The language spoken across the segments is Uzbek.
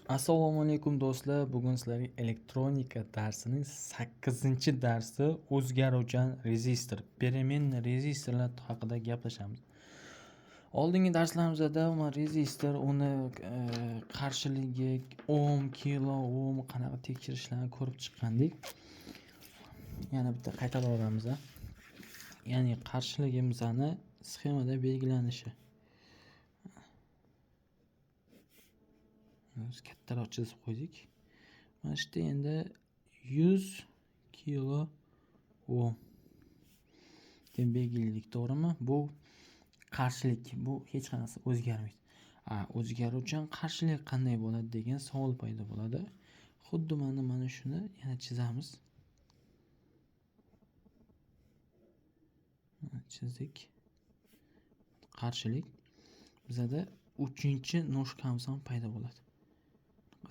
Assalomu alaykum do'stlar. Bugun sizlarga elektronika darsining 8-darsi o'zgaruvchan rezistor, переменный rezistorlar haqida gaplashamiz. Oldingi darslarimizda rezistor, uni qarshiligi, ohm, kilo ohm qanaqa tekshirishlarni ko'rib chiqqandik. Yana bitta qaytarib olamiz. Ya'ni qarshiligimizni sxemada belgilanishi. Biz kattaroq chizib qo'ydik. Mana shu yerda endi 100 kilo ohm deb belgiladik, to'g'rimi? Bu qarshilik, bu hech qanaqasi o'zgarmaydi. O'zgaruvchan qarshilik qanday bo'ladi degan savol paydo bo'ladi. Xuddi mana shuni yana chizamiz. Chizdik. Qarshilik bizada 3-no'shkamiz ham paydo bo'ladi.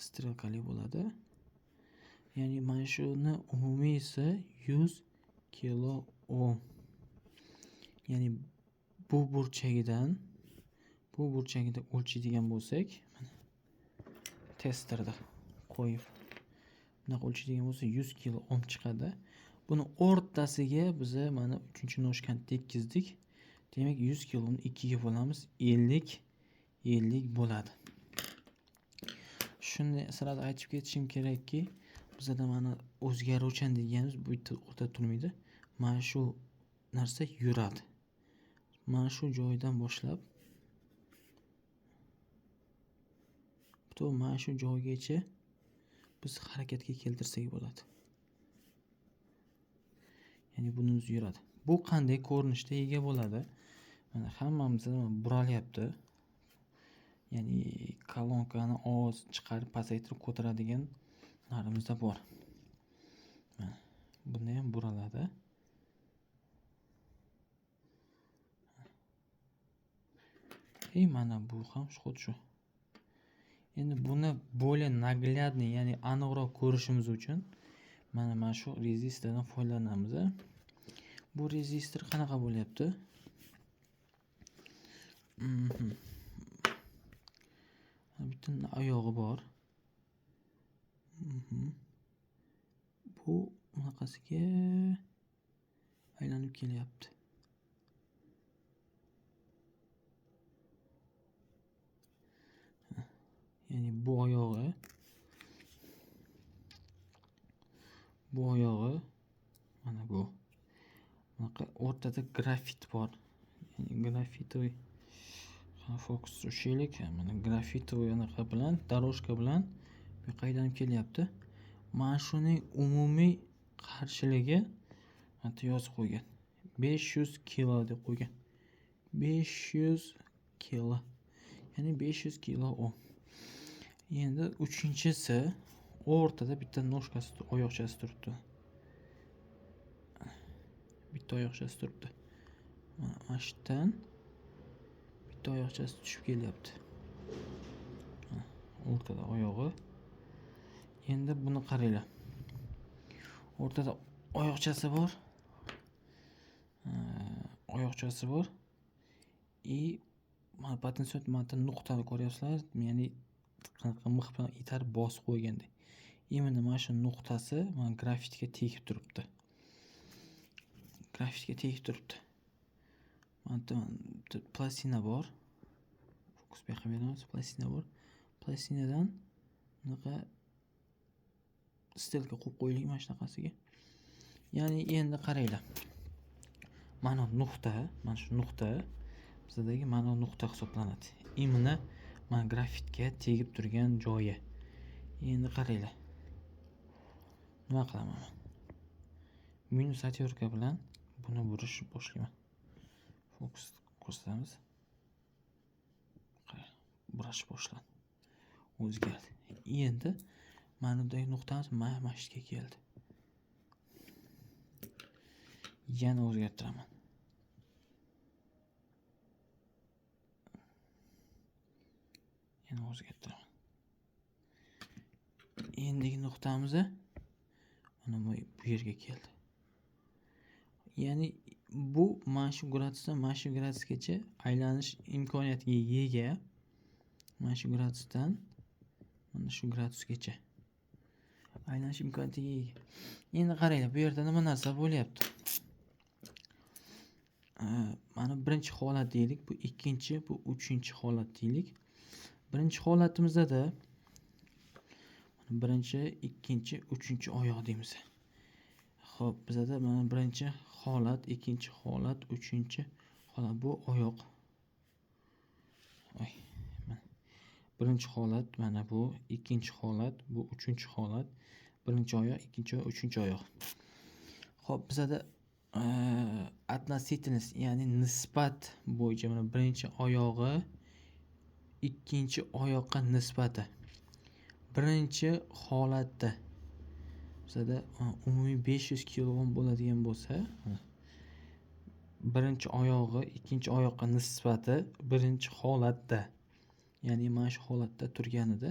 Strelkali bo'ladi. Ya'ni mana shuni umumiysi 100 kilo ohm. Ya'ni bu burchagida o'lchaydigan bo'lsak, mana testerda qo'yib bunaqa o'lchaydigan bo'lsa 100 kilo ohm chiqadi. Buni o'rtasiga biz mana 3-no'shkani tekkizdik. Demak 100 kiloni 2 ga bo'lamiz, 50 bo'ladi. Shuni sirada aytib ketishim kerakki, bizda mana o'zgaruvchan deganimiz bu yerda o'rtada turmaydi. Mana shu narsa yuradi. Mana shu joydan boshlab butun mana shu joygacha biz harakatga keltirsak bo'ladi. Ya'ni bunimiz yuradi. Bu qanday ko'rinishda ega bo'ladi? Mana hammamiz buralyapti. Ya'ni kolonkani ovoz chiqarib pasaytirib ko'taradigan narimizda bor. Mana buni ham buraladi. Mana bu ham xuddi shu. Endi buni более наглядный, ya'ni aniqroq ko'rishimiz uchun mana shu rezistordan foydalanamiz. Bu rezistor qanaqa bo'lyapti? Bitta oyog'i bor. Bu bunaqasiga aylanib kelyapti. Ya'ni bu oyog'i mana bu. Bunaqa o'rtada grafit bor. Ya'ni grafitoy fokus tushaylik. Mana grafitoy anaqa bilan, doroshka bilan bu qaydanib kelyapti. Mana shuning umumiy qarshiligi mana yozib qo'ygan. 500 kilo deb qo'ygan. 500 kilo. Ya'ni 500 kilo ohm. Endi uchinchisi o'rtada bitta no'shkasi, oyoqchasi turibdi. Bitta oyoqchasi turibdi. Mana shundan bitta oyoqchasi tushib kelyapti. O'rtada oyog'i. Endi buni qaranglar. O'rtada oyoqchasi bor. Mana potensiyometr nuqtani ko'ryapsizlar? Ya'ni qanaqa mix bilan itarib bosib qo'ygandek. Mana shu nuqtasi mana grafitga tegib turibdi. Mana plastina bor. Fokus yoqqa beramiz. Plastina bor. Plastinadan bunaqa stelka qo'yib qo'yilgan mana shunaqasiga. Ya'ni endi qaranglar. Mana shu nuqta bizdagi mana nuqta hisoblanadi. Mana grafitga tegib turgan joyi. Endi qaranglar. Nima qilaman? Minus atyorka bilan buni burishni boshlayman. Fokus ko'rsatamiz. Qarang, burash boshlandi. O'zgardi. Endi mana bunday nuqtamiz mana shu yerga keldi. Yana o'zgartiraman. Endigi nuqtamiz mana bu yerga keldi. Ya'ni bu mana shu gradusdan mana shu gradusgacha aylanish imkoniyatiga ega. Mana shu gradusdan mana shu gradusgacha aylanish imkoniyatiga ega. Endi qaranglar, bu yerda nima narsa bo'lyapti. Mana birinchi holat deylik, bu ikkinchi, bu uchinchi holat deylik. Birinchi holatimizda birinchi, ikkinchi, uchinchi oyoq deymiz. Xo'p, bizda mana birinchi holat, ikkinchi holat, uchinchi holat, bu oyoq. Birinchi holat mana bu, ikkinchi holat, bu uchinchi holat, birinchi oyoq, ikkinchi oyoq, uchinchi oyoq. Xo'p, bizda относительность, ya'ni nisbat bo'yicha mana birinchi oyog'i ikkinchi oyoqqa nisbati. Birinchi holatda bizda umumiy 500 kg bo'ladigan bo'lsa, birinchi oyog'i ikkinchi oyoqqa nisbati birinchi holatda, ya'ni mana shu holatda turganida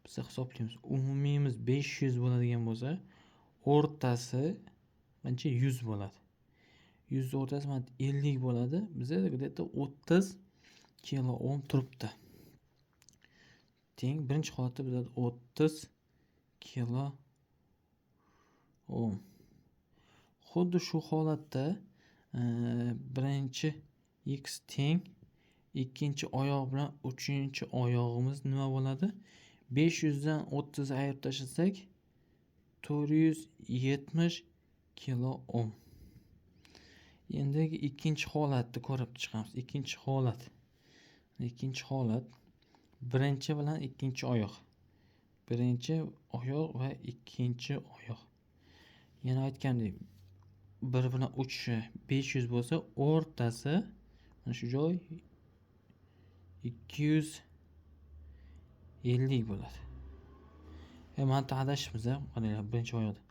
biz hisoblaymiz. Umumiyimiz 500 bo'ladigan bo'lsa, o'rtasi qancha? 100 bo'ladi. 100 o'rtasi mana 50 bo'ladi. Bizda где-то 30 kilo ohm turibdi. Teng birinchi holatda bizda 30 kilo ohm. Xuddi shu holatda birinchi x teng ikkinchi oyoq bilan uchinchi oyog'imiz nima bo'ladi? 500 dan 30 ayirib tashlasak 470 kilo ohm. Endi ikkinchi holatni ko'rib chiqamiz. Ikkinchi holat birinchi bilan ikkinchi oyoq. Birinchi oyoq va ikkinchi oyoq. Yana aytgandek, bir bilan uchishi 500 bo'lsa, o'rtasi mana shu joy 250 bo'ladi. Mana adashibmiz, qaranglar, birinchi oyoqda.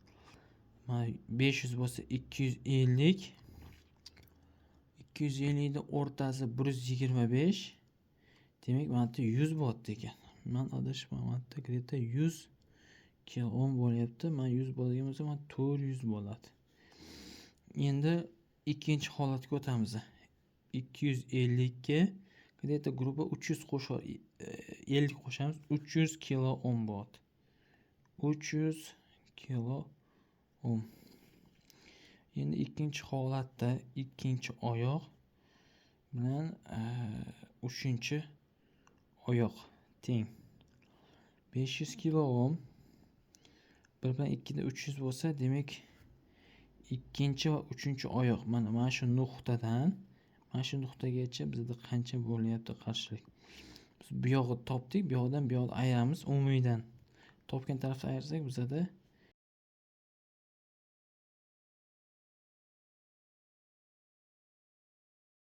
Mana 500 bo'lsa 250. 250 ni o'rtasi 125. Demak, mana bu 100 bo'lyapti ekan. Men adashibman, где-то 100 kilo ohm bo'lyapti. Men 100 bo'ladigan bo'lsa, men 400 bo'ladi. Endi ikkinchi holatga o'tamiz. 250 ga где-то grubo 300 50 qo'shamiz, 300 kilo ohm bo'ladi. 300 kilo ohm. Endi ikkinchi holatda ikkinchi oyoq bilan uchinchi oyoq teng 500 kilo ohm. 1 bilan 2 da 300 bo'lsa, demak ikkinchi va uchinchi oyoq mana shu nuqtadan mana shu nuqtagacha bizda qancha bo'lyapti qarshilik. Biz bu yog'ini topdik, bu yoqdan bu yoqni ayiramiz. Umumiydan topgan tarafni ayirsak, bizda